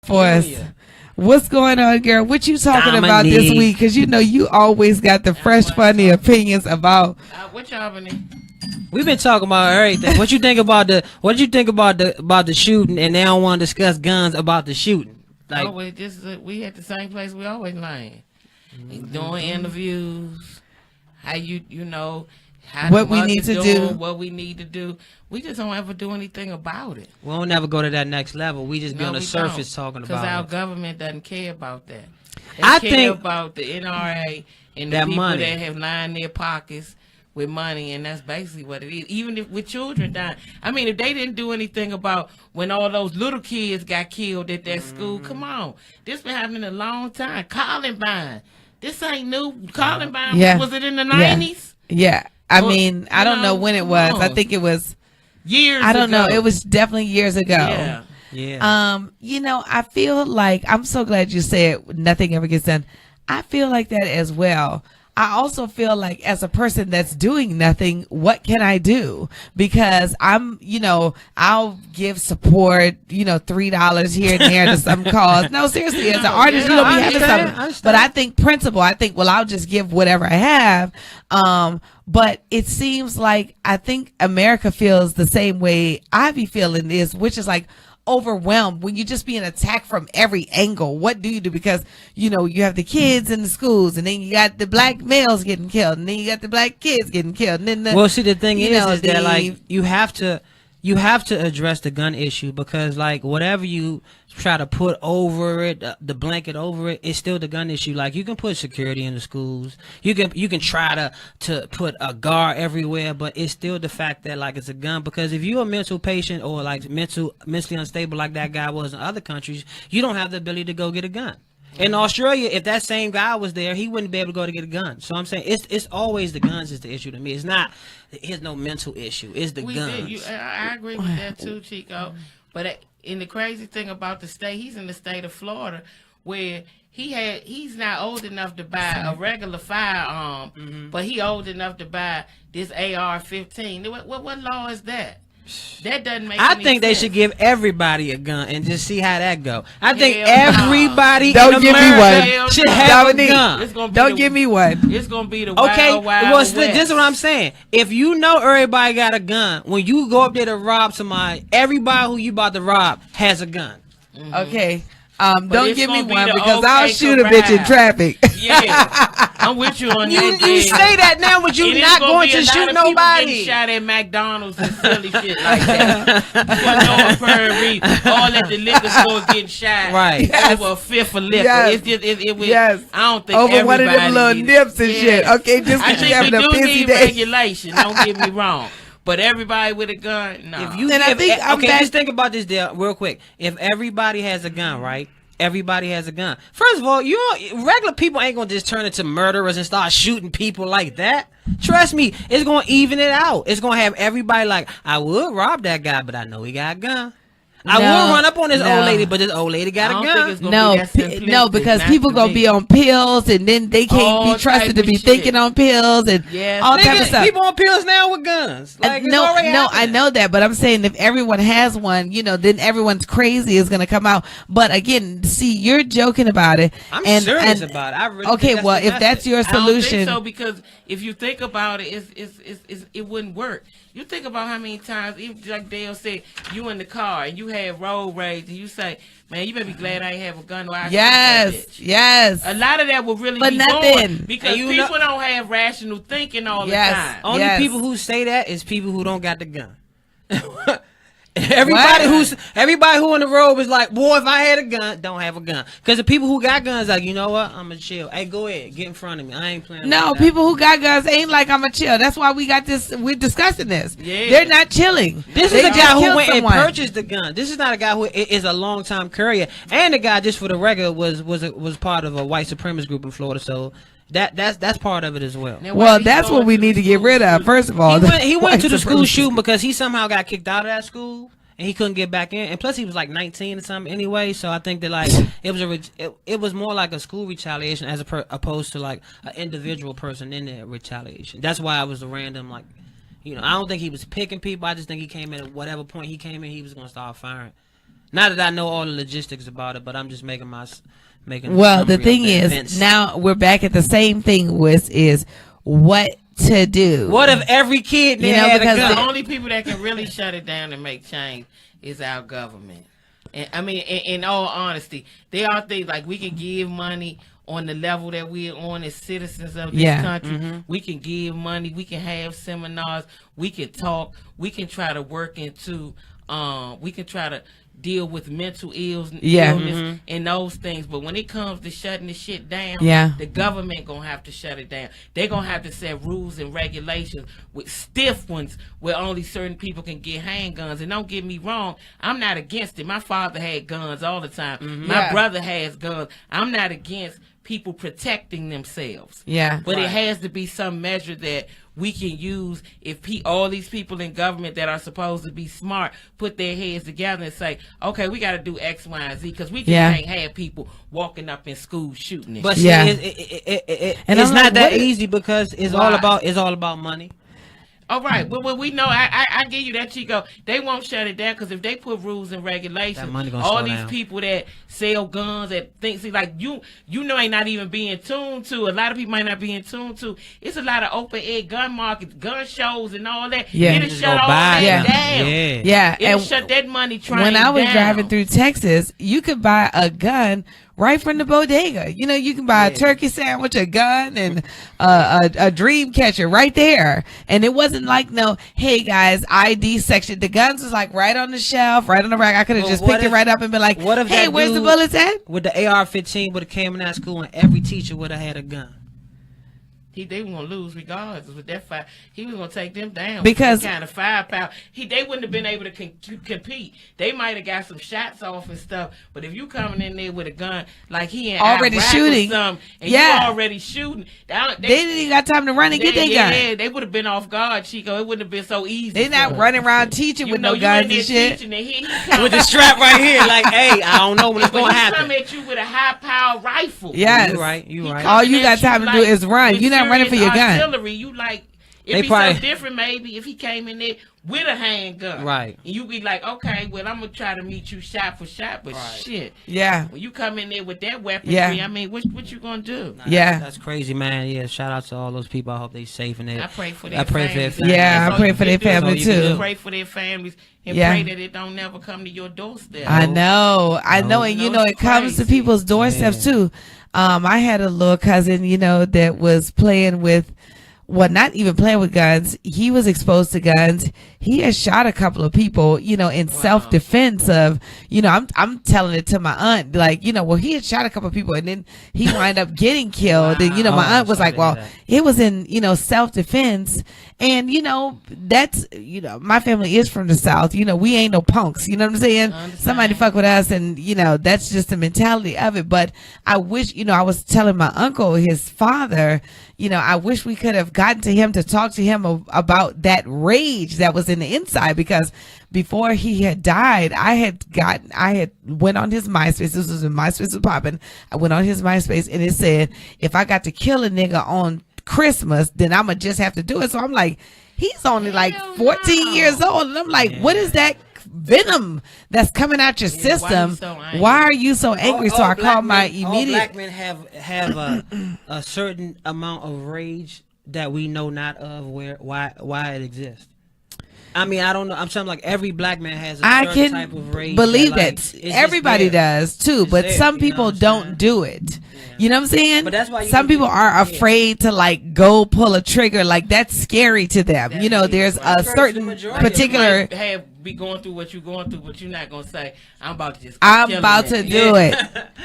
for us. What's going on, girl? What you talking about this week? Because you know you always got the fresh, funny opinions about. What y'all been? We've been talking about everything. What you think about the shooting, and they don't want to discuss guns about the shooting? Like, we at the same place we always lying. Doing interviews, how you know how what we need to do, what we need to do. We just don't ever do anything about it. We don't never go to that next level. We just be on the surface talking about it. Because our government doesn't care about that. They care about the NRA and the people that have lined their pockets with money, and that's basically what it is. Even if with children dying. I mean, if they didn't do anything about when all those little kids got killed at that school, come on. This been happening a long time. Columbine. This ain't new. Columbine, was it in the 90s? Yeah. I mean, I don't know when it was. I think it was years ago. I don't know. It was definitely years ago. Yeah. Yeah. You know, I feel like, I'm so glad you said nothing ever gets done. I feel like that as well. I also feel like as a person that's doing nothing, what can I do? Because I'm, you know, I'll give support, you know, $3 here and there to some cause. No, seriously, as an artist, you don't be having something. But I think well, I'll just give whatever I have. But it seems like I think America feels the same way I be feeling is, which is like, overwhelmed when you just being attacked from every angle. What do you do? Because you know you have the kids in the schools, and then you got the black males getting killed, and then you got the black kids getting killed, and then the thing is that like you have to address the gun issue, because like whatever you try to put over it, the blanket over it, it's still the gun issue. Like you can put security in the schools, you can try to put a guard everywhere, but it's still the fact that like it's a gun. Because if you're a mental patient or like mentally unstable like that guy was in other countries, you don't have the ability to go get a gun. In Australia, if that same guy was there, he wouldn't be able to go to get a gun. So I'm saying it's always the guns is the issue to me. It's not, it's no mental issue. It's the guns. I agree with that too, Chico. But and the crazy thing about the state, he's in the state of Florida, where he's not old enough to buy a regular firearm, but he old enough to buy this AR-15. What law is that? That doesn't make I any think sense. They should give everybody a gun and just see how that go. I think everybody don't in give America me one. should have Dominique, a gun. Don't give me one. It's gonna be the wild West. This is what I'm saying. If you know everybody got a gun, when you go up there to rob somebody, everybody who you about to rob has a gun. Okay. Don't give me one because I'll shoot a bitch in traffic. Yeah, I'm with you on that. You say that now, but you not going to shoot nobody. Shot at McDonald's and silly shit like that. All at the liquor store getting shot. Right. Over a fifth of liquor. Yes. It's just it was. Yes. I don't think over one of them little nips and shit. Okay, just I because you think having we a do busy need day. regulation. Don't get me wrong. But everybody with a gun, no. Just think about this deal real quick. If everybody has a gun, right? Everybody has a gun. First of all, regular people ain't gonna just turn into murderers and start shooting people like that. Trust me, it's gonna even it out. It's gonna have everybody like, I would rob that guy, but I know he got a gun. I will run up on this old lady, but this old lady got a gun. No, because people gonna be on pills, and then they can't be trusted to be thinking on pills and all type of stuff. People on pills now with guns. Like, no, I know that, but I'm saying if everyone has one, then everyone's crazy is gonna come out. But again, see, you're joking about it. I'm serious about it. I really okay, well, if that's your solution, I don't think so, because if you think about it, it wouldn't work. You think about how many times, even like Dale said, you in the car and you have road rage and you say, man, you better be glad I ain't have a gun. Yes. A lot of that will really be going because people don't have rational thinking all the time. Only people who say that is people who don't got the gun. Everybody who on the road was like, boy, if I had a gun, don't have a gun. Because the people who got guns like, you know what, I'm gonna chill. Hey, go ahead, get in front of me. I ain't playing. No, people who got guns ain't like, I'm gonna chill. That's why we got this. We're discussing this. Yeah. They're not chilling. This is a guy who went and purchased the gun. This is not a guy who is a long time courier. And the guy, just for the record, was part of a white supremacist group in Florida. So that's part of it as well. Well, that's what we need to get rid of. First of all, he went to the school shooting because he somehow got kicked out of that school and he couldn't get back in. And plus, he was like 19 or something anyway. So I think that like it was more like a school retaliation as opposed to like an individual person in there retaliation. That's why it was a random like, I don't think he was picking people. I just think he came in at whatever point he came in, he was gonna start firing. Not that I know all the logistics about it, but I'm just making Well, the thing is, now we're back at the same thing, is what to do. What if every kid had a gun? The only people that can really shut it down and make change is our government. And I mean, in all honesty, there are things like we can give money on the level that we're on as citizens of this country. Mm-hmm. We can give money. We can have seminars. We can talk. We can try to work into. We can try to deal with mental illness and those things. But when it comes to shutting the shit down, the government gonna have to shut it down. They're gonna have to set rules and regulations with stiff ones where only certain people can get handguns. And don't get me wrong, I'm not against it. My father had guns all the time. Mm-hmm. My brother has guns. I'm not against people protecting themselves. Yeah. But it has to be some measure that we can use if all these people in government that are supposed to be smart put their heads together and say, okay, we got to do X, Y, and Z, because we just can't have people walking up in school shooting. But see, it's not that easy because it's all about money. All right. Well, we know. I give you that, Chico. They won't shut it down because if they put rules and regulations, all these people that sell guns, that think, see, like you know, ain't not even being tuned to. A lot of people might not be in tune to. It's a lot of open air gun markets, gun shows, and all that. Yeah, it'll shut all that down. Yeah, it'll shut that money train down. When I was driving through Texas, you could buy a gun right from the bodega. You know, you can buy a turkey sandwich, a gun, and a dream catcher right there. And it wasn't like, no, hey guys, ID section. The guns was like right on the shelf, right on the rack. I could have just picked it right up and been like, hey, where's the bullets at? With the AR-15 would have came in that school and every teacher would have had a gun. They were gonna lose regardless with that fight. He was gonna take them down because that kind of firepower. They wouldn't have been able to compete. They might have got some shots off and stuff. But if you coming in there with a gun like he ain't already shooting, and you already shooting, they didn't even got time to run and get their gun. Yeah, they would have been off guard, Chico. It wouldn't have been so easy. They not running around teaching with no guns and shit. With the strap right here, like, hey, I don't know when it's gonna happen. Come at you with a high power rifle. Yes, you right. All you got time to do is run. You're not running for your gun. Artillery, you like it'd be so different maybe if he came in there with a handgun. Right. And you be like, okay, well, I'm gonna try to meet you shot for shot, but shit. Yeah. When you come in there with that weaponry, I mean, what you gonna do? That's crazy, man. Yeah, shout out to all those people. I hope they safe in there. I pray for their families. Yeah, I pray for their family too. Pray for their families and pray that it don't never come to your doorstep. I know, and you know, it comes to people's doorsteps too. I had a little cousin, you know, that was playing with, well, not even playing with guns. He was exposed to guns. He has shot a couple of people, you know, in self-defense of, you know, I'm telling it to my aunt, like, you know, well, he had shot a couple of people and then he wound up getting killed. And, you know, my aunt was like, well, it was in, you know, self-defense. And, you know, that's, you know, my family is from the South. You know, we ain't no punks. You know what I'm saying? Somebody fuck with us and, you know, that's just the mentality of it. But I wish, you know, I was telling my uncle, his father, you know, I wish we could have gotten to him to talk to him about that rage that was in the inside, because before he had died, I had went on his MySpace. This was when MySpace was popping. I went on his MySpace and it said, if I got to kill a nigga on Christmas, then I'ma just have to do it. So I'm like, he's only like 14 years old. And I'm like, what is that venom that's coming out your system? Why are you so angry? So I called my immediate. All black men have a certain amount of rage that we know not of why it exists. I mean, I don't know. I'm saying like every black man has a certain type of rage. Believe that everybody does too, but some people don't do it. You know what I'm saying? But that's why some people are afraid to like go pull a trigger. Like that's scary to them. You know, there's a certain particular. Be going through what you're going through, but you're not gonna say, I'm about to just I'm about to do it.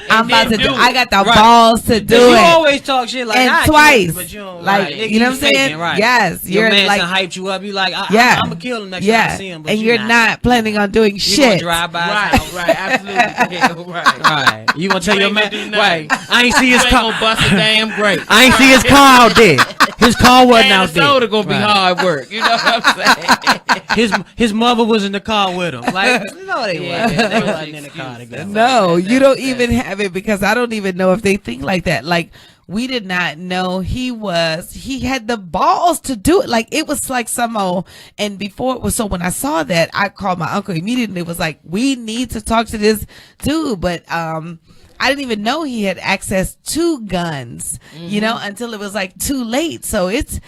I'm about to do it. I got the balls to do it. You always talk shit like and twice, but you don't, like you know what I'm saying? Yes, your man like hyped you up. You like, I'm gonna kill him next time I see him. But and you're not planning on doing shit. Drive by, right, absolutely, right. You gonna tell your man, right? I ain't see his car. Gonna bust a damn break. I ain't see his car out there. His car wasn't out there. Soda gonna be hard work. You know what I'm saying? His mother was in the car with him. Like, no, they wasn't in the car together. No, you don't even have it, because I don't even know if they think like that. Like we did not know he had the balls to do it. Like, it was like some old, and before it was, so when I saw that, I called my uncle immediately. It was like, we need to talk to this dude. But I didn't even know he had access to guns, until it was like too late. So it's,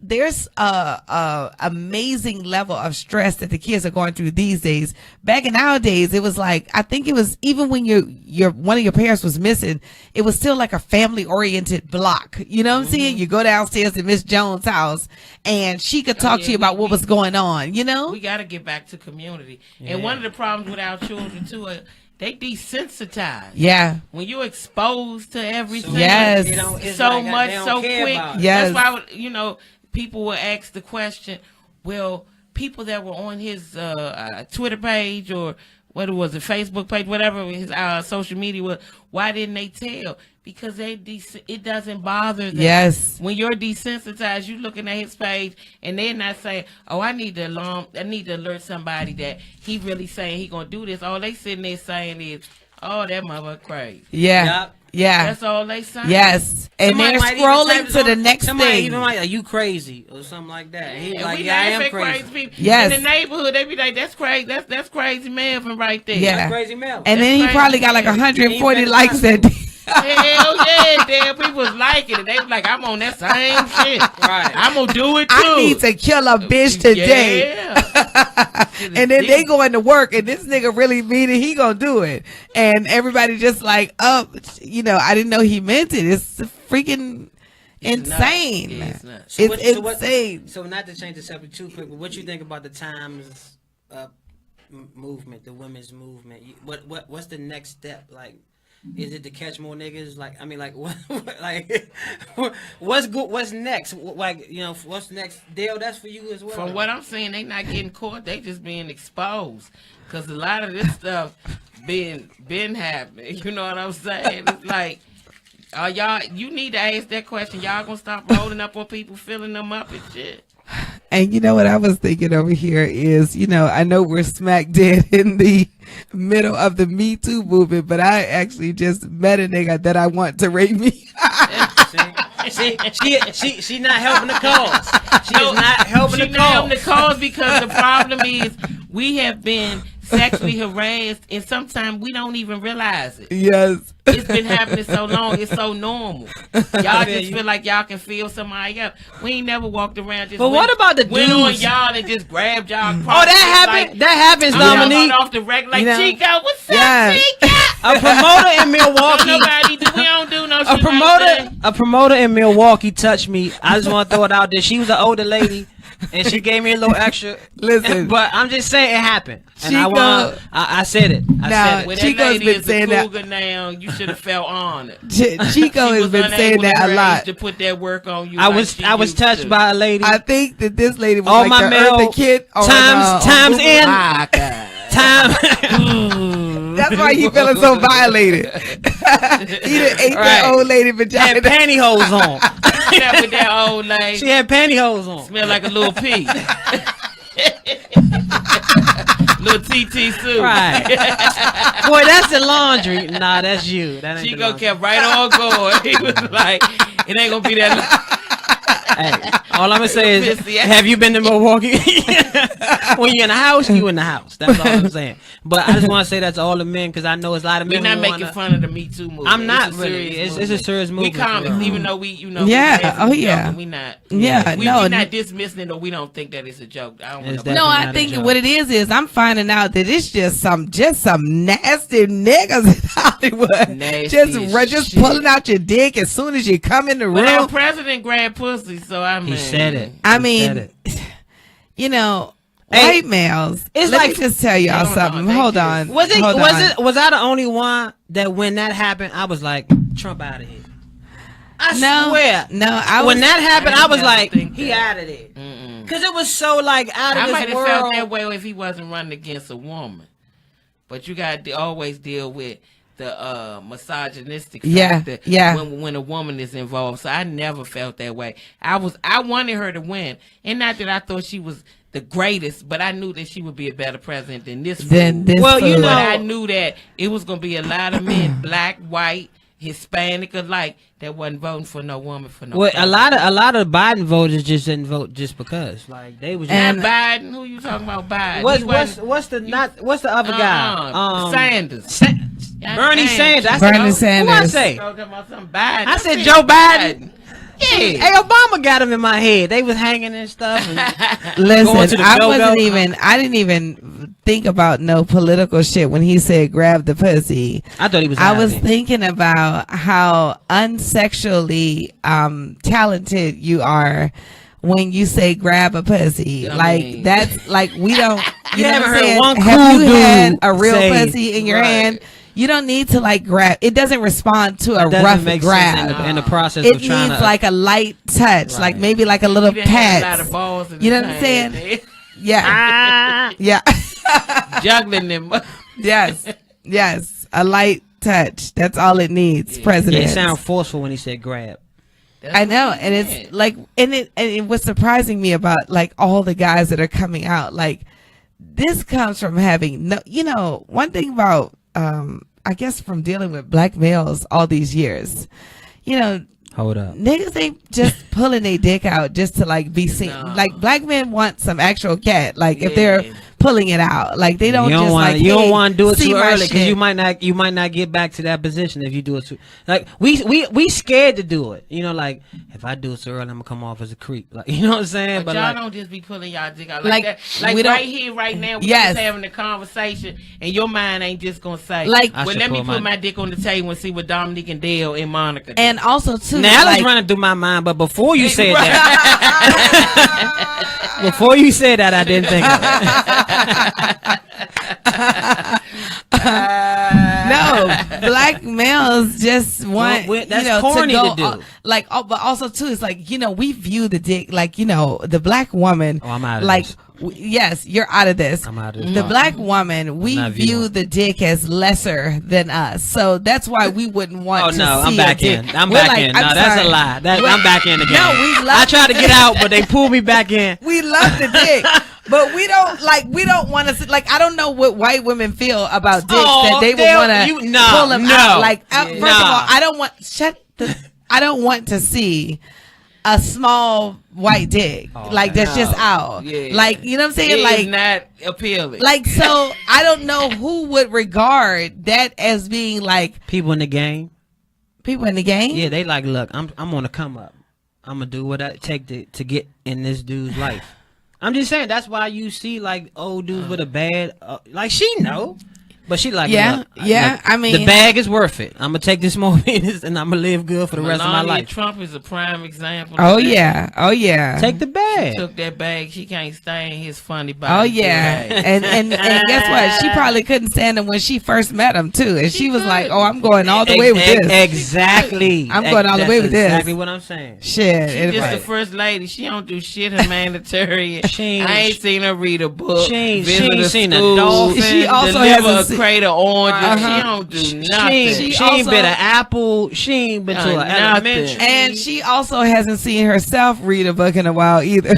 there's a amazing level of stress that the kids are going through these days. Back in our days, it was like, I think it was, even when your one of your parents was missing, it was still like a family oriented block. You know what I'm saying? You go downstairs to Miss Jones' house and she could talk to you about what was going on, We got to get back to community. Yeah. And one of the problems with our children too, they desensitized. Yeah. When you're exposed to everything, yes, so much, so quick. Yes. That's why, people will ask the question, well, people that were on his Twitter page or what was it, Facebook page, whatever his social media was, why didn't they tell? Because it doesn't bother them. Yes. When you're desensitized, you're looking at his page and they're not saying, oh, I need to alert somebody that he really saying he gonna do this. All they sitting there saying is, oh, that mother crazy. Yeah. Yep. Yeah. That's all they saying. Yes. And they're scrolling to the next thing. Even like, are you crazy? Or something like that. And he's like, we yeah, I am crazy. People. Yes. In the neighborhood, they be like, that's crazy. That's crazy Melvin right there. Yeah. That's crazy Melvin. And then he probably got like 140 likes that day. Hell yeah, damn, people was liking it. They was like, I'm on that same shit. Right. I'm gonna do it too. I need to kill a bitch today. Yeah. And then they going to work and this nigga really mean it, he gonna do it. And everybody just like, I didn't know he meant it. It's freaking insane. It's nuts. It's insane. So not to change the subject too quick, but what you think about the Times movement, the women's movement? What's the next step? Like, is it to catch more niggas? Like, I mean, like, what like, what's good? What's next? Like, what's next? Dale, that's for you as well. From what I'm saying, they not getting caught. They just being exposed. Because a lot of this stuff been happening. You know what I'm saying? It's like, y'all, you need to ask that question. Y'all gonna stop rolling up on people, filling them up and shit? And you know what I was thinking over here is, I know we're smack dead in the middle of the Me Too movement, but I actually just met a nigga that I want to rape me. She not helping the cause. She's not helping the cause because the problem is we have been sexually harassed and sometimes we don't even realize it. Yes. It's been happening so long, it's so normal. Y'all just feel like y'all can feel somebody else. We ain't never walked around just what about the went dudes? on y'all and just grabbed y'all. Oh, that happened. Like, that happens, Dominique. Off the record, like, Chico, what's up, Chico? A promoter in Milwaukee. We don't do no shit. A promoter in Milwaukee touched me. I just want to throw it out there. She was an older lady, and she gave me a little extra. Listen, but I'm just saying it happened. And Chico, I said it. I said it. When Chico's that lady been is saying a cougar now, you should have felt honored. Chico has been saying that a lot. To put that work on you. I was touched by a lady. I think that this lady was all like my the male Eartha Kitt times in. That's why he feeling so violated. He done ate that old lady vagina. Had pantyhose on. With that old lady. She had pantyhose on. Smell like a little pea. Little TT suit. Right. Boy, that's the laundry. Nah, that's you. That ain't Chico kept right on going. He was like, it ain't gonna be that. Hey, all I'm gonna say is, have you been to Milwaukee? When you're in the house, you in the house. That's all I'm saying. But I just want to say that to all the men because I know it's a lot of men. We're not making fun of the Me Too movement. I'm not really. It's a serious movement. We comics, even though we, Yeah. Oh yeah. We not. Yeah. We're not dismissing it, or we don't think that it's a joke. I don't know. No, I think what it is I'm finding out that it's just some nasty niggas in Hollywood. Just pulling out your dick as soon as you come in the room. Well, our president grabbed pussy, so I mean. He said it. I mean, white males. Let me just tell y'all something. Hold on. Was I the only one that when that happened, I was like, Trump out of here? I swear. No, when that happened, I was like, he out of there. Because it was so like out of this world. I might have felt that way if he wasn't running against a woman. But you got to always deal with the misogynistic factor when a woman is involved. So I never felt that way. I wanted her to win. And not that I thought she was the greatest, but I knew that she would be a better president than this fool. Well, But I knew that it was going to be a lot of men, black, white, Hispanic alike that wasn't voting for no woman for no. Well, president. a lot of Biden voters just didn't vote just because, like they was. And Biden, who you talking about? Biden. What's the other guy? Sanders. Bernie Sanders. Bernie Sanders. Who I say? Biden. I said Joe Biden. Yeah. Hey, Obama got him in my head. They was hanging and stuff. And listen, I didn't even think about no political shit when he said grab the pussy. I thought he was. I was thinking about how unsexually talented you are when you say grab a pussy. That's like we don't. You know haven't what I'm saying? heard one cool Have you had dude a real say, pussy in your hand? You don't need to like grab. It doesn't respond to a rough grab. In the process it of trying needs to, like a light touch, like maybe like a little pat. You know what I'm saying? Yeah, yeah. Juggling them. Yes. A light touch. That's all it needs. President. Yeah, it sounded forceful when he said grab. I know, and it's like, and it was surprising me about like all the guys that are coming out. Like this comes from having no, one thing about I guess from dealing with black males all these years, hold up, niggas ain't just pulling their dick out just to like be seen. No. Like black men want some actual cat. Like if they're pulling it out, like they don't just like you don't want to do it too early because you might not get back to that position if you do it too. Like we scared to do it. Like if I do it too early, I'm gonna come off as a creep. Like you know what I'm saying? But y'all like, don't just be pulling y'all dick out like that. Like right here, right now, we just having a conversation, and your mind ain't just gonna say like, well, let me put my dick on the table and see what Dominique and Dale and Monica do. And also too, now I was running through my mind, but before you said that, before you said that, I didn't think of it. No, black males just want that's corny to go to do. But also too, it's like we view the dick like the black woman. Oh, I'm out of like this. Yes, you're out of this. I'm out of this. The black woman, we view the dick as lesser than us, so that's why we wouldn't want to see I'm back in. I'm back in. No, that's a lie. I'm back in again. No, we love I tried to get out, but they pulled me back in. We love the dick. But we don't want to see, I don't know what white women feel about dicks that they would want to pull them out. First of all, I don't want to see a small white dick that's just out. Yeah. You know what I'm saying? It's not appealing. So I don't know who would regard that as being people in the game. People in the game? Yeah, they look, I'm gonna come up. I'm gonna do what I take to get in this dude's life. I'm just saying that's why you see old dudes with a bad she know, but she I mean the bag is worth it. I'm gonna take this small penis and I'm gonna live good for the rest of my life. Trump is a prime example. Oh yeah. Take the bag. She took that bag. She can't stand his funny body. Oh yeah, and guess what? She probably couldn't stand him when she first met him too, and she was like, "Oh, I'm going all the way with this." Exactly. I'm going all the way with this. Exactly what I'm saying. Shit, she's just the first lady. She don't do shit humanitarian. I ain't seen her read a book. She ain't seen a dolphin. She also has a crate of oranges. She don't do nothing. She ain't been an apple. She ain't been to an elementary. And she also hasn't seen herself read a book in a while either.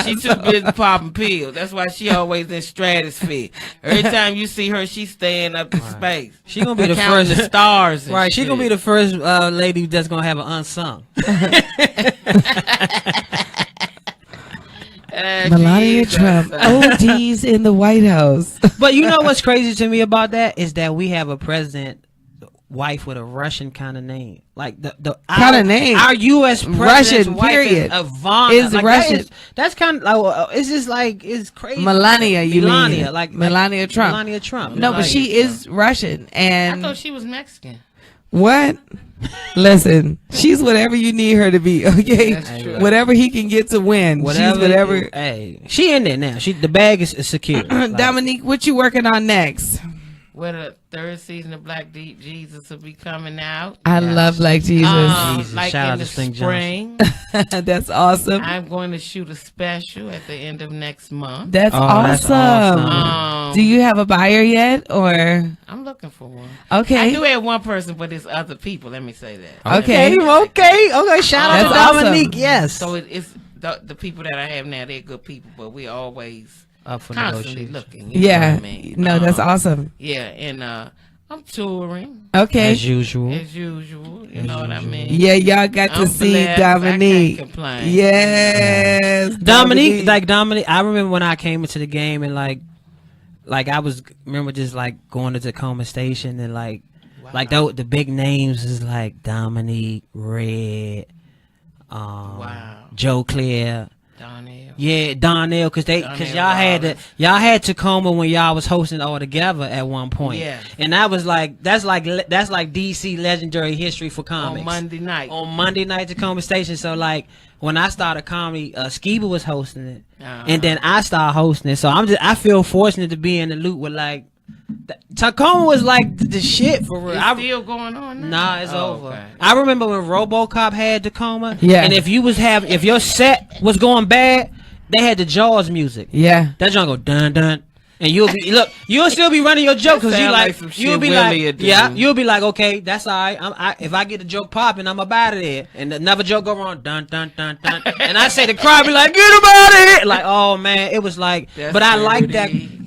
She too busy popping pills. That's why she always in stratosphere. Every time you see her, she's staying up in space. She gonna be the first the stars. Right. She gonna be the first lady that's gonna have an unsung. Melania Trump ODs in the White House. But you know what's crazy to me about that is that we have a president wife with a Russian kind of name, the kind of name. Our U.S. president's Russian wife period is Ivana. Is Russian. That's kind of it's just it's crazy. Melania, Melania Trump. Melania Trump. No, but she is Russian, and I thought she was Mexican. What? Listen, she's whatever you need her to be. Okay, that's true. Whatever he can get to win. She's whatever. Hey, she in there now. The bag is secure. Dominique, what you working on next? Well, the third season of Black Jesus will be coming out. I love Black Jesus. In the spring. That's awesome. I'm going to shoot a special at the end of next month. That's awesome. Do you have a buyer yet, or? I'm looking for one. Okay. I do have one person, but it's other people. Let me say that. Okay. Shout out to Dominique. Awesome. Yes. So it's the people that I have now. They're good people, but we always up for constantly looking. You know what I mean? No, that's awesome. Yeah, and I'm touring. Okay. As usual. You know what I mean? Yeah, y'all got to see Dominique. I can't complain. Yes. Dominique. I remember when I came into the game and like I remember just like going to Tacoma Station and like the big names is like Dominique, Red, Joe Claire. Donnell. Yeah, Donnell, cause y'all had Tacoma when y'all was hosting all together at one point. Yeah. And that's like DC legendary history for comics. On Monday night Tacoma Station. So like when I started comedy, Skiba was hosting it, and then I started hosting it. So I feel fortunate to be in the loop with like. Tacoma was like the shit for real. It's still going on now? Nah, it's over. Okay. I remember when RoboCop had Tacoma. Yeah. And if your set was going bad, they had the Jaws music. Yeah. That joint go dun dun. And you'll still be running your joke because you'll be like, okay, that's all right. If I get the joke popping, I'm about it there. And another joke go wrong, dun dun dun dun. And I say the crowd be like, get about it. Like, oh man, it was like, that's but I like dirty. that.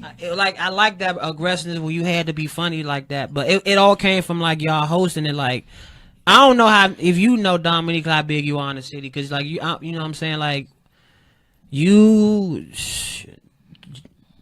I like that aggressiveness where you had to be funny like that. But it all came from like y'all hosting it. Like, I don't know if you know Dominique how big you are in the city because like you know what I'm saying, like you.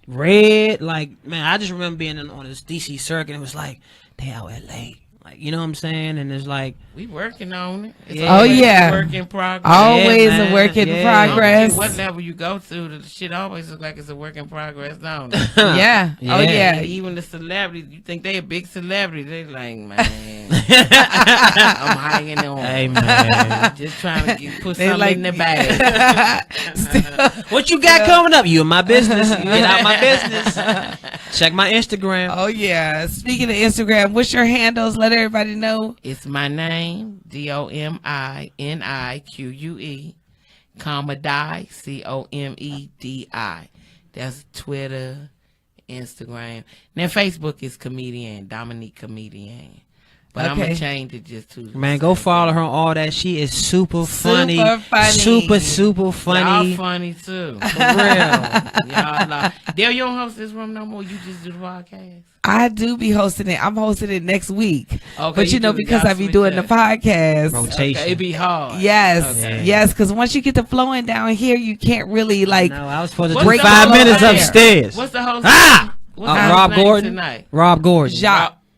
Red, like, man, I just remember being on this DC circuit and it was like, they out LA. Like, you know what I'm saying? And it's like, we working on it. It's a work in progress. Always a work in progress. What level you go through, the shit always look like it's a work in progress, don't it? Yeah. Oh yeah. Even the celebrities, you think they a big celebrity, they like, man, I'm hanging on. Hey man, just trying to put something in the bag. What you got coming up? You in my business? You get out my business. Check my Instagram. Oh yeah. Speaking of Instagram, what's your handles? Let everybody know. It's my name, Dominique, Comedy, Comedi. That's Twitter, Instagram. Now Facebook is Comedian, Dominique Comedian. But I'm gonna change it just to man. Go follow her on all that. She is super funny, super funny. Y'all funny too, for real. Y'all like, Dale, you don't host this room no more. You just do the podcast. I do be hosting it. I'm hosting it next week. Okay, but you know, because I be doing the podcast rotation, it be hard. Yes, because once you get the flowing down here, you can't really like. No, I was supposed to break 5 minutes upstairs. What's the host? Rob Gordon tonight? Rob Gordon.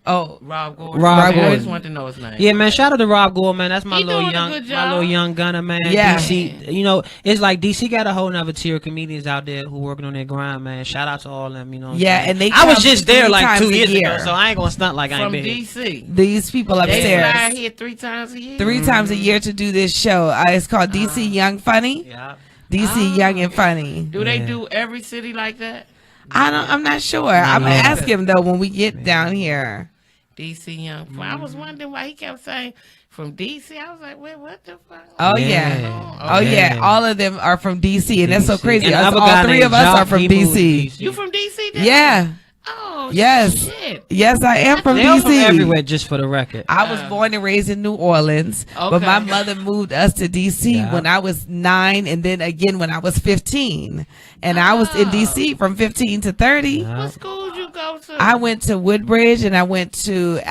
Rob Gordon. I always want to know his name. Yeah, man. Shout out to Rob Gordon, man. That's my little young gunner, man. Yeah. DC, you know, it's like DC got a whole nother tier of comedians out there who working on their grind, man. Shout out to all of them, you know. And I was just there like 2 years ago, so I ain't gonna stunt like I ain't been. From DC. These people upstairs. They fly here 3 times a year. 3 times a year to do this show. It's called DC Young Funny. Yeah. DC Young and Funny. Do they do every city like that? I'm not sure. I'm gonna ask him though when we get down here. DC Young Funny. I was wondering why he kept saying from DC. I was like, wait, what the fuck? Oh yeah. All of them are from DC, and that's so crazy. And all 3 of us are from DC. You from DC? Yeah. Oh, yes. Shit. Yes, I am from They're DC. from everywhere, just for the record. I was born and raised in New Orleans, but my mother moved us to DC when I was 9, and then again when I was 15. And I was in DC from 15 to 30. What school did you go to? I went to Woodbridge and I went to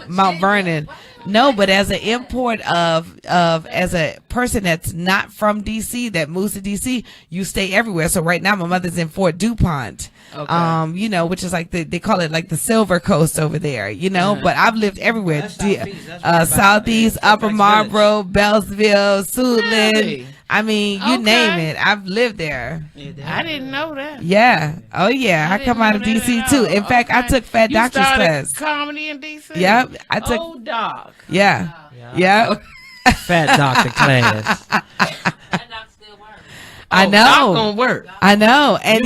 Mount Vernon. No, but as an import as a person that's not from DC that moves to DC, you stay everywhere. So right now my mother's in Fort DuPont. Okay. You know, which is like they call it like the Silver Coast over there, you know, but I've lived everywhere. Southeast, Upper Marlboro, Bellsville, Suitland. Really? I mean, you name it. I've lived there. I didn't know that. Yeah. Oh yeah. I come out of DC too. In fact, I took Fat Doctor's class. Comedy in DC. Yep. I took. Oh, dog. Yeah. Yeah. Fat Doctor class. I know. Doc gonna work. I know. And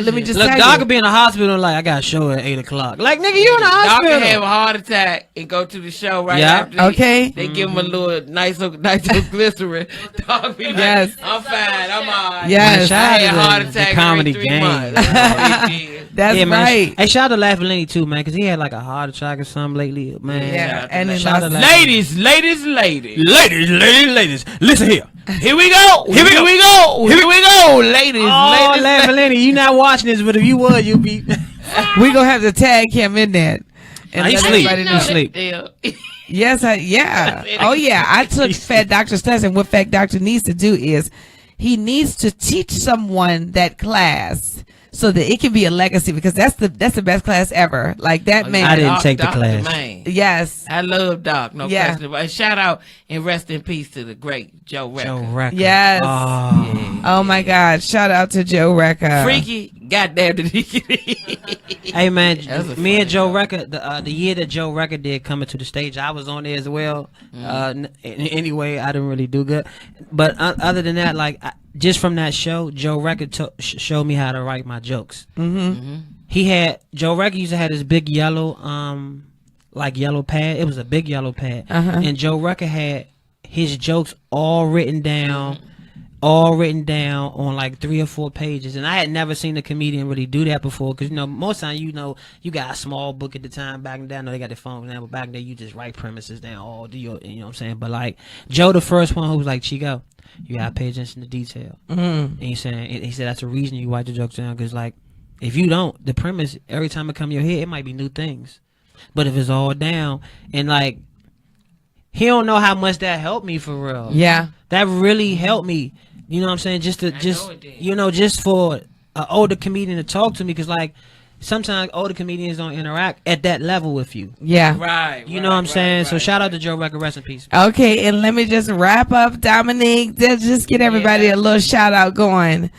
let me just look, tell Doc you. could be in the hospital like I got a show at 8 o'clock. Like nigga, you in the hospital. Doc can have a heart attack and go to the show right after. Okay. They give him a little nitroglycerin. Doc be like, I'm fine. I'm all right. Yes. I had a heart attack comedy every 3 game. months. That's man. right. Hey, shout out to Laughing Lenny too, man, because he had like a heart attack or something lately, man. Yeah. And ladies. Listen here. Here we go, ladies. Laughing Lenny, you not watching this, but if you would, you'd be. We gonna have to tag him in that. and he let sleep. everybody He know. sleep. Yes, yeah. Oh, yeah. I took Fat Doctor's class, and what Fat Doctor needs to do is he needs to teach someone that class so that it can be a legacy, because that's the best class ever. Like that man. I didn't take the Dr. class. Man. Yes. I love Doc. No question about it. Shout out and rest in peace to the great Joe Recker. Joe Recker. Yes. Oh. Oh my God! Shout out to Joe Recker. Freaky, goddamn did he Hey man, That's a me and funny Joe joke. Recker, the year that Joe Recker did Coming to the Stage, I was on there as well. Anyway, I didn't really do good, but other than that, like just from that show, Joe Recker showed me how to write my jokes. Joe Recker used to have this big yellow, like yellow pad. It was a big yellow pad, and Joe Recker had his jokes all written down on like 3 or 4 pages, and I had never seen a comedian really do that before, because most times you got a small book at the time. Back in the day, I know they got their phones now, but back in the day you just write premises down, all do your, you know what I'm saying. But like Joe, the first one who was like, Chico, you gotta pay attention to detail. And he said that's the reason you write the jokes down, because like if you don't, the premise every time it come in your head, it might be new things, but if it's all down, and like he don't know how much that helped me for real. Yeah. That really helped me. You know what I'm saying? Just for an older comedian to talk to me, because like sometimes older comedians don't interact at that level with you. Yeah. Right. You know what I'm saying? So shout out to Joe Recker, rest in peace. Okay, and let me just wrap up, Dominique. Just get everybody a little shout out going.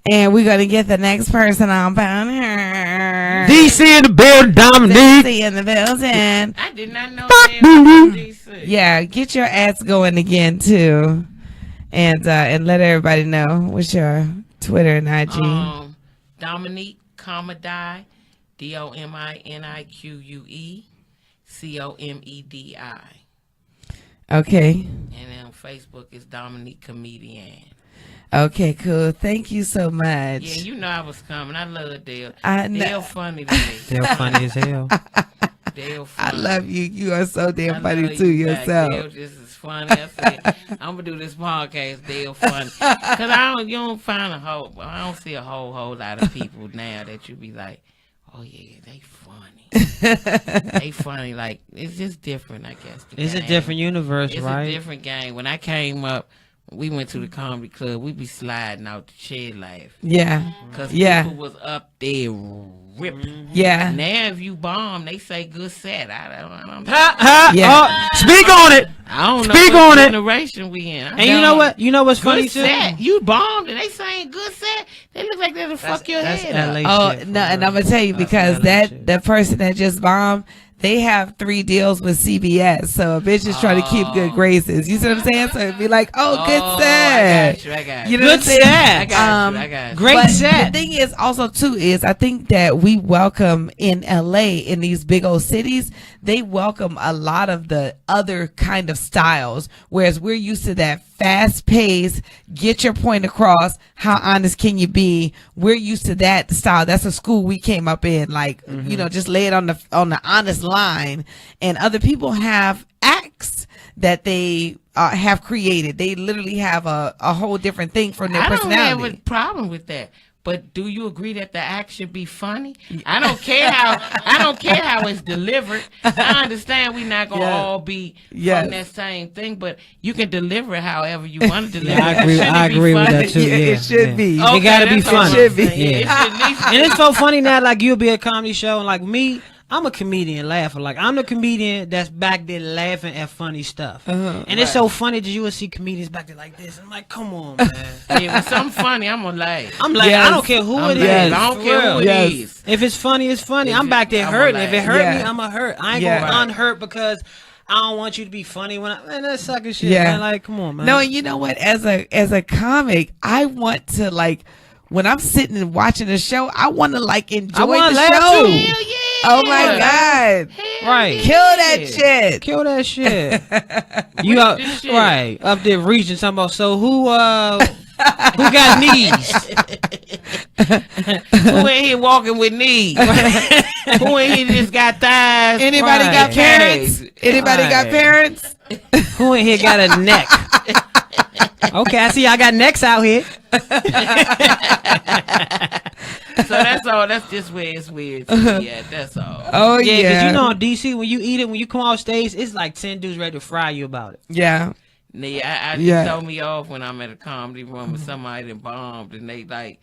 And we're going to get the next person on down here. DC in the building, Dominique. DC in the building. I did not know that. DC. Yeah, get your ads going again, too. And let everybody know what's your Twitter and IG. Dominique Comedy, DOMINIQUE COMEDI. Okay. And then on Facebook is Dominique Comedian. Okay, cool. Thank you so much. Yeah, you know I was coming. I love Dale. I know. Dale funny to me. They're funny as hell. Dale I funny. love you. You are so damn I funny love too you back. yourself. Dale just is funny. I said, I'm gonna do this podcast. Dale funny, cause you don't find I don't see a whole lot of people now that you be like, oh yeah, they funny. They funny. Like it's just different, I guess. It's a different universe, It's right? a different game. When I came up, we went to the comedy club. We be sliding out the chair laugh. Yeah. Cause Yeah. people was up there ripping. Yeah. Now if you bomb, they say good set. I don't know. Yeah. Speak on it. I don't know Speak what on it. generation we in. And you know what? You know what's funny Good too? set. You bombed and they saying good set. They look like they'll fuck your head up. LA Oh shit, no, for and real. I'm gonna tell you, That's because LA that shit. the person that just bombed, they have 3 deals with CBS, so a bitch is trying to keep good graces. You see what I'm saying? So it'd be like, oh, good set. I got you. You know what I'm Good saying? set. I got you. Great But set. the thing is also too is I think that we welcome in LA, in these big old cities, they welcome a lot of the other kind of styles, whereas we're used to that fast pace, get your point across, how honest can you be? We're used to that style. That's a school we came up in, like just lay it on the honest line. And other people have acts that they have created. They literally have a whole different thing from their I don't personality. have a problem with that. But do you agree that the act should be funny? I don't care how it's delivered. I understand we're not gonna all be from that same thing, but you can deliver it however you want to deliver it. I agree with that too. Yeah, Yeah, it should yeah. be. Okay, It gotta be that's all funny. I'm It should be. saying. Yeah. It should at least be And it's so funny now, like you'll be at a comedy show and like me, I'm a comedian laugher. Like I'm the comedian that's back there laughing at funny stuff. And it's so funny that you will see comedians back there like this. I'm like, come on, man. Yeah, when something funny, I'm gonna laugh. I'm like, Yes. I don't care who I'm it is. laughing. I don't for care real. who it Yes. is. If it's funny, it's funny. If I'm back there I'm hurting. If it alive. hurt Yeah. me, I'ma hurt. I ain't Yeah. gonna unhurt because I don't want you to be funny when man, that sucker shit. Yeah. Man. Like, come on, man. No, and you know what? As a comic, I want to like when I'm sitting and watching the show, I want to like enjoy wanna the laugh show. too. Hell yeah. Oh my God! Hell Right. yeah. Kill that shit. Kill that shit. You With up, this shit. right up there reaching talking about. So who got knees? Who in here walking with knees? Who in here just got thighs? Anybody Right. got parents? Anybody got Right. parents? Who in here got a neck? Okay, I see y'all got necks out here. So that's all. That's just where it's weird to me at. That's all. Oh yeah. Because you know in DC when you eat it, when you come off stage, it's like 10 dudes ready to fry you about it. Yeah. Yeah, throw me off when I'm at a comedy room and somebody that bombed and they like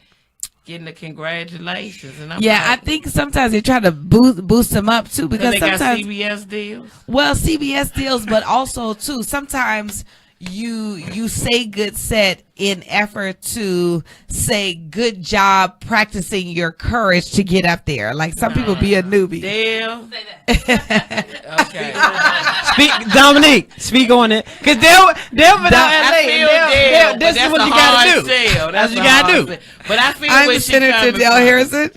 getting the congratulations and I'm I think sometimes they try to boost them up too because they sometimes got CBS deals. Well, CBS deals, but also too sometimes you say good set in effort to say good job practicing your courage to get up there. Like some people be a newbie. Dale. Okay. Dominique, speak on it. Cause they'll LA. This is what you gotta do. That's what you gotta do. But I feel I'm Senator Dale Harrison.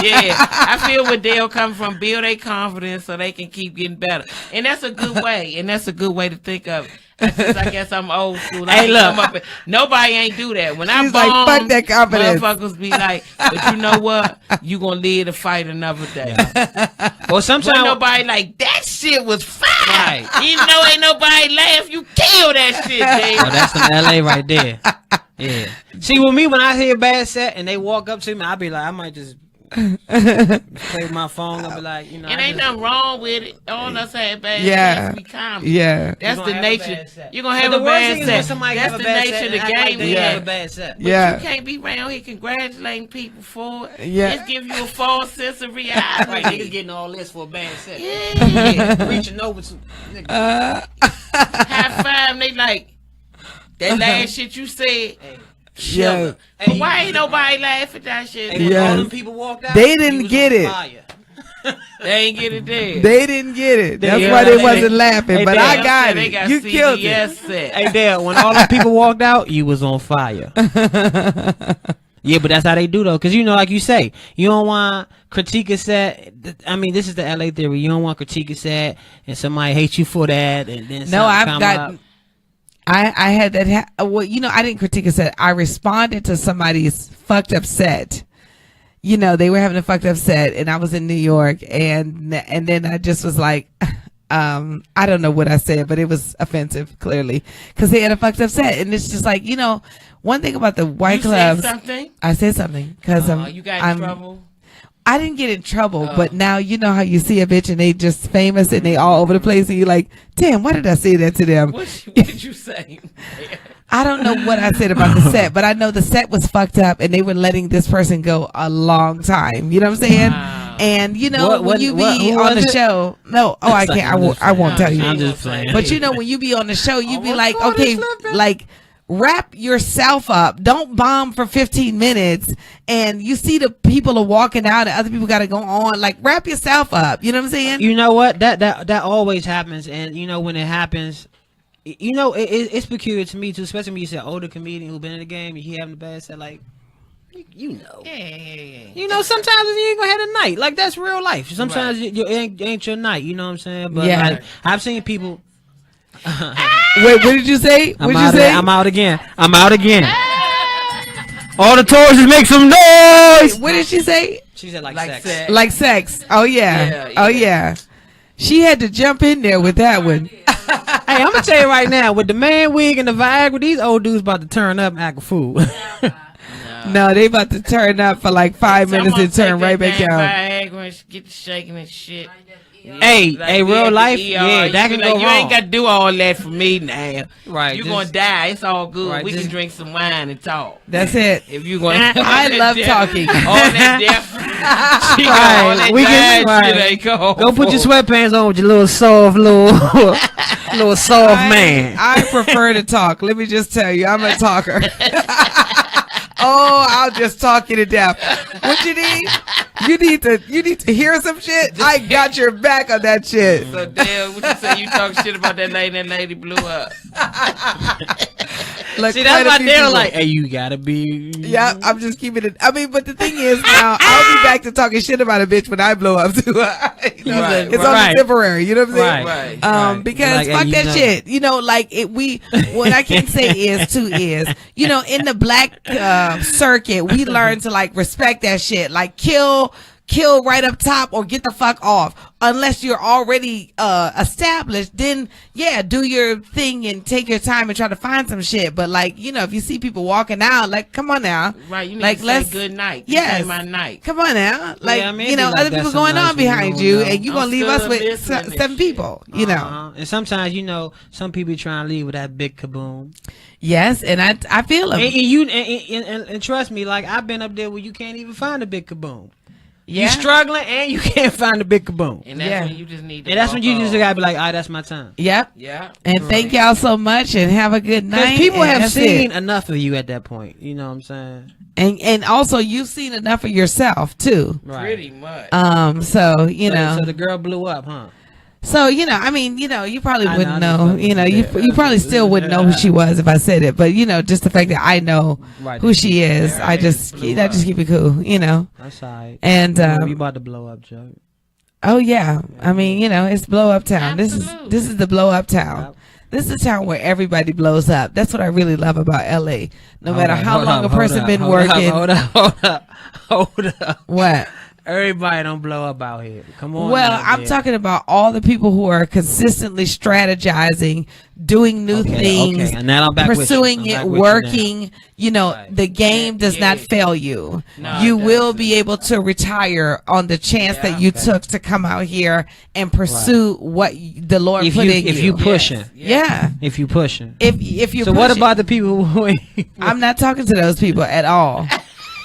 Yeah, I feel where Dale come from. Build their confidence so they can keep getting better, and that's a good way. And that's a good way to think of it. I guess I'm old school. Hey, look, nobody ain't do that. When I She's bomb, like, fuck that confidence. Motherfuckers be like, but you know what? You gonna live to fight another day. Well, sometimes nobody like that shit was fire. Right. Even though ain't nobody laugh, you kill that shit, Dale. Oh, that's some LA right there. Yeah. See, with me, when I hear a bad set and they walk up to me, I be like, I might just play my phone. I'll be like, you know. It ain't nothing wrong with it. All us had bad sets. We comedy. Yeah. That's the nature. You're gonna have a bad set. That's the nature of the game. We have a bad set. But you can't be around here congratulating people for it. Yeah. Let's give you a false sense of reality. Right, niggas getting all this for a bad set. Yeah. Reaching over to High five. They like that last shit you said. Yeah. But why ain't nobody laughing at that shit? Hey, when all them people walked out, they didn't get it. They ain't get it there. They didn't get it. That's why they wasn't laughing. But I got it. You killed it. Hey, Dale, when all the people walked out, you was on fire. Yeah, but that's how they do though, because you know, like you say, you don't want critique a set. I mean, this is the LA theory. You don't want critique a set, and somebody hates you for that, and then no, I've come got. up. I had that. Well, you know, I didn't critique a set. I responded to somebody's fucked up set. You know, they were having a fucked up set, and I was in New York, and then I just was like, I don't know what I said, but it was offensive, clearly, because they had a fucked up set, and it's just like, you know, one thing about the white clubs. Said something? I said something because you got in trouble. I didn't get in trouble, but now you know how you see a bitch and they just famous and they all over the place and you're like, damn, why did I say that to them? What did you say? I don't know what I said about the set, but I know the set was fucked up and they were letting this person go a long time. You know what I'm saying? Wow. And you know, when you be on the show, I can't, I won't tell you. I'm just playing. But you know, when you be on the show, you be like, okay, like, wrap yourself up. Don't bomb for 15 minutes and you see the people are walking out and other people got to go on. Like, wrap yourself up. You know what I'm saying? You know what? That always happens. And you know, when it happens, you know, it's peculiar to me too, especially when you say older comedian who been in the game, you having the bad set, like, you know. Yeah. You know, sometimes you ain't gonna have a night. Like, that's real life. Sometimes it ain't your night, you know what I'm saying? But like, I've seen people. Wait, what did you say? What did you say? I'm out again. All the tourists make some noise. Wait, what did she say? She said like sex. Like sex. Oh yeah. Oh yeah. She had to jump in there with that one. Hey, I'm gonna tell you right now, with the man wig and the Viagra, these old dudes about to turn up and act a fool. No, they about to turn up for like 5 minutes and turn right back down. Viagra and get to shaking and shit. Hey, real life, that can go wrong. You ain't got to do all that for me now. Right. You're going to die. It's all good. Right, we can drink some wine and talk. That's it. If you're going I love talking. All that death. Right. We can go put your sweatpants on with your little soft, little soft man. I prefer to talk. Let me just tell you, I'm a talker. Oh, I'll just talk you to death. What you need? You need to hear some shit. I got your back on that shit. So damn, what you say? You talk shit about that lady? That lady blew up. Look, see, that's why they're like, hey, you gotta be. Yeah, I'm just keeping it. I mean, but the thing is, now I'll be back to talking shit about a bitch when I blow up too. You know, it's only temporary. You know what I'm saying? Right. Because like, fuck that shit. You know, like what I can say is, you know, in the black circuit, we learn to like respect that shit. Like kill kill right up top or get the fuck off. Unless you're already established, then yeah, do your thing and take your time and try to find some shit. But like, you know, if you see people walking out, like, come on now, right? You need like, to say good night. Yeah, my night. Come on now, like, yeah, I mean, you know, like other people going on behind you, and you gonna leave us with 7 people. You know, and sometimes, you know, some people try to leave with that big kaboom. Yes, and I feel them. And trust me, like, I've been up there where you can't even find a big kaboom. Yeah. You're struggling and you can't find a big kaboom. And that's when you just need to and that's when you just gotta be like, all right, that's my time. Yep. Yeah. And thank y'all so much and have a good night. Because people have seen enough of you at that point. You know what I'm saying? And also you've seen enough of yourself too. Right. Pretty much. So you know. So the girl blew up, huh? So, you know, I mean, you know, you probably wouldn't know, you know, you probably still wouldn't know who she was if I said it, but you know, just the fact that I know who she is, I just keep it cool, you know. That's all right. And you about to blow up, Joe. Oh yeah, I mean, you know, it's blow up town. Absolutely. This is the blow up town. Yep. This is a town where everybody blows up. That's what I really love about LA. No matter how long a person been working. Hold up. What? Everybody don't blow up out here. Come on. Well, I'm talking about all the people who are consistently strategizing, doing new things, and now I'm back pursuing it, working. You know, the game does not fail you. No, you will be able to retire on the chance that you took to come out here and pursue what the Lord put in you. If you pushing. Yeah. If you pushing. If you're So pushing. what about the people who ain't? I'm not talking to those people at all.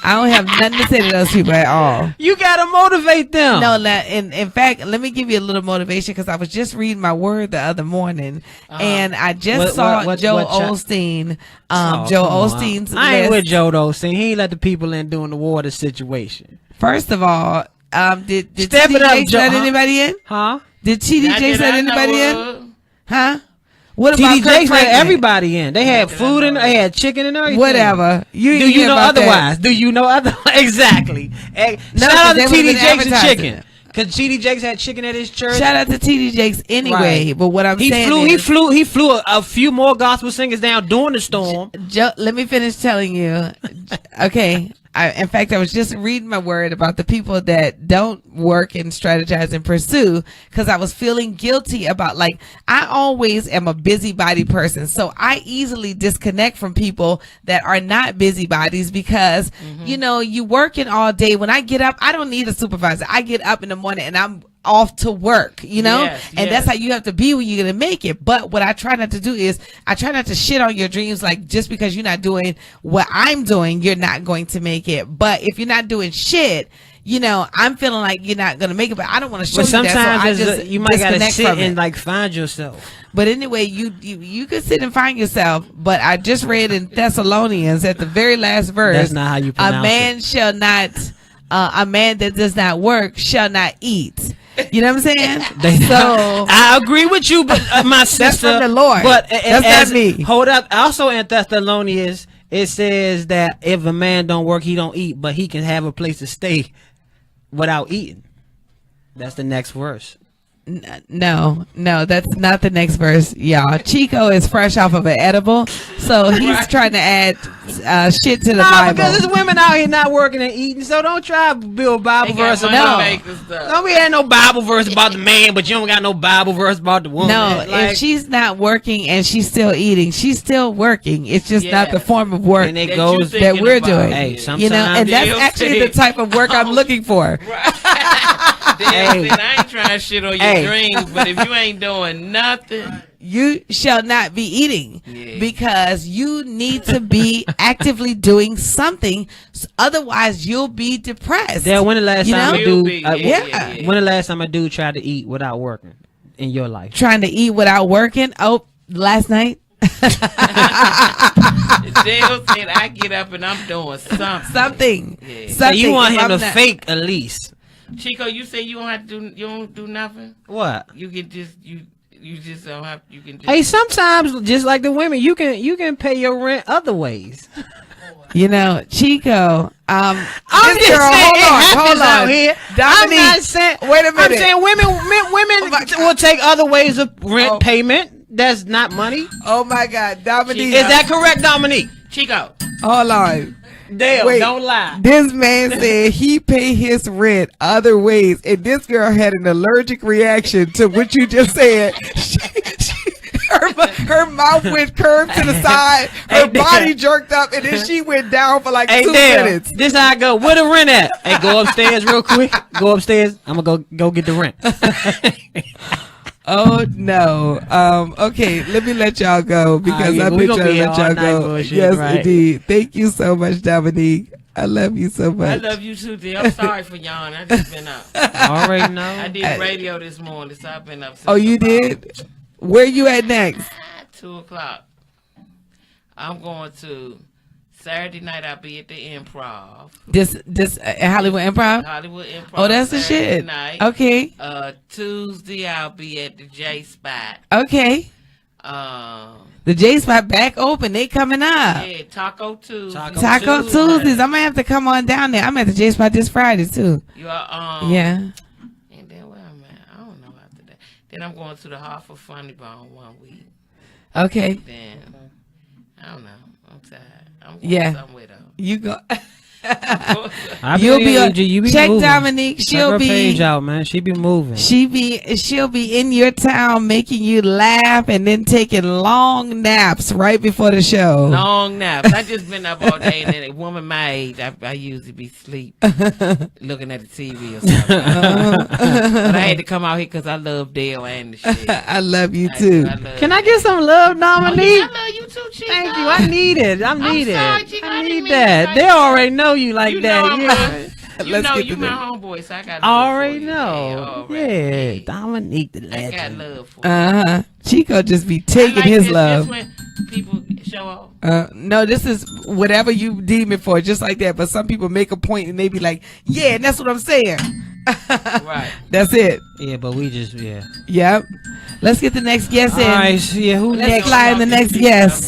I don't have nothing to say to those people at all. You gotta motivate them. No, in fact, let me give you a little motivation because I was just reading my word the other morning, and I just saw Joe Osteen. Joe Osteen's. I ain't with Joe Osteen. He ain't let the people in doing the water situation. First of all, did Step TD it up, Jakes let anybody in? Huh? Did TD Jakes let anybody in? Huh? What about TD Jakes let everybody in? They had food and they had chicken and everything. Whatever. Do you know otherwise? Do you know otherwise? Exactly. Shout out to TD Jakes and chicken. Because TD Jakes had chicken at his church. Shout out to TD Jakes anyway. Right. But what I'm saying is... He flew a few more gospel singers down during the storm. Let me finish telling you. Okay. In fact, I was just reading my word about the people that don't work and strategize and pursue because I was feeling guilty about, like, I always am a busybody person. So I easily disconnect from people that are not busybodies because, you know, you working all day. When I get up, I don't need a supervisor. I get up in the morning and I'm off to work, you know, and that's how you have to be when you're gonna make it. But what I try not to do is I try not to shit on your dreams, like just because you're not doing what I'm doing, you're not going to make it. But if you're not doing shit, you know, I'm feeling like you're not gonna make it, but I don't want to show you that. So you might gotta sit and like find yourself. But anyway, you could sit and find yourself. But I just read in Thessalonians at the very last verse, that's not how you pronounce a man shall not a man that does not work shall not eat. You know what I'm saying? So I agree with you, but my sister, that's from the Lord. But that's not me. Hold up. Also in Thessalonians, it says that if a man don't work, he don't eat, but he can have a place to stay without eating. That's the next verse. No, that's not the next verse, y'all. Chico is fresh off of an edible, so he's trying to add shit to the Bible. Because there's women out here not working and eating, so don't try to build Bible verse. Don't be had no Bible verse about the man, but you don't got no Bible verse about the woman. No, if she's not working and she's still eating, she's still working. It's just not the form of work that we're doing. Hey, you know, and that's actually the type of work I'm looking for. I ain't trying to shit on your dreams, but if you ain't doing nothing, you shall not be eating because you need to be actively doing something. Otherwise, you'll be depressed. When the last time when the last time a dude tried to eat without working in your life? Trying to eat without working? Oh, last night. Dale said, I get up and I'm doing something. So you want him to fake at least. Chico, you say you don't have to do, you don't do nothing? What? You can just you just don't have, you can just. Hey, sometimes just like the women, you can pay your rent other ways. You know, Chico, I'm just saying hold on. Out here. Dominique, I'm not saying, wait a minute. I'm saying women will take other ways of rent payment. That's not money. Oh my God, Dominique. Is that correct, Dominique? Chico. Hold on. Dale, Wait, don't lie. This man said he pay his rent other ways, and this girl had an allergic reaction to what you just said. Her mouth went curved to the side, her body jerked up, and then she went down for like 2 minutes. This how I go. Where the rent at? Hey, go upstairs real quick. Go upstairs. I'm gonna go get the rent. Oh no. Okay, let me let y'all go because I've been trying to let y'all go. Bullshit, yes, right. indeed. Thank you so much, Dominique. I love you so much. I love you too, dear. I'm sorry for y'all. I just been up. Already know. I did radio this morning, so I've been up since. Oh, you did? Where you at next? 2:00. I'm going to Saturday night. I'll be at the Improv. This Hollywood Improv? Hollywood Improv. Oh, that's the Saturday shit. Night. Okay. Tuesday I'll be at the J Spot. Okay. The J Spot back open. They coming up. Yeah, Taco Tuesday. Taco Tuesdays. I might have to come on down there. I'm at the J Spot this Friday too. You are yeah. And then where I'm at, I don't know after that. Then I'm going to the Hartford Funny Bone 1 week. Okay. Then I don't know. I'm tired. I'm going somewhere though. You go. You'll be on. Check moving. Dominique. She'll be page out, man. She be moving. She'll be in your town making you laugh and then taking long naps right before the show. Long naps. I just been up all day, and then a woman my age, I usually be asleep looking at the TV or something. But I had to come out here because I love Dale and the shit. I love you too. Can I get some love, Dominique? I love you too, Chico. Thank you. I need it. I'm needed. Sorry, Chico, I I didn't need mean that. to They already know you like You that. know Yeah. you know get you to my that. homeboy, so I got I love already for you. know. Yeah, Yeah, Dominique the I got legend. love for you. Chico just be I taking like his this, love. This when people show off. No, this is whatever you deem it for, just like that. But some people make a point and they be like, yeah, and that's what I'm saying. Right. That's it. Yeah, but we just Yep. Let's get the next guest in. All right, so yeah, who Let's next? fly in the next guest.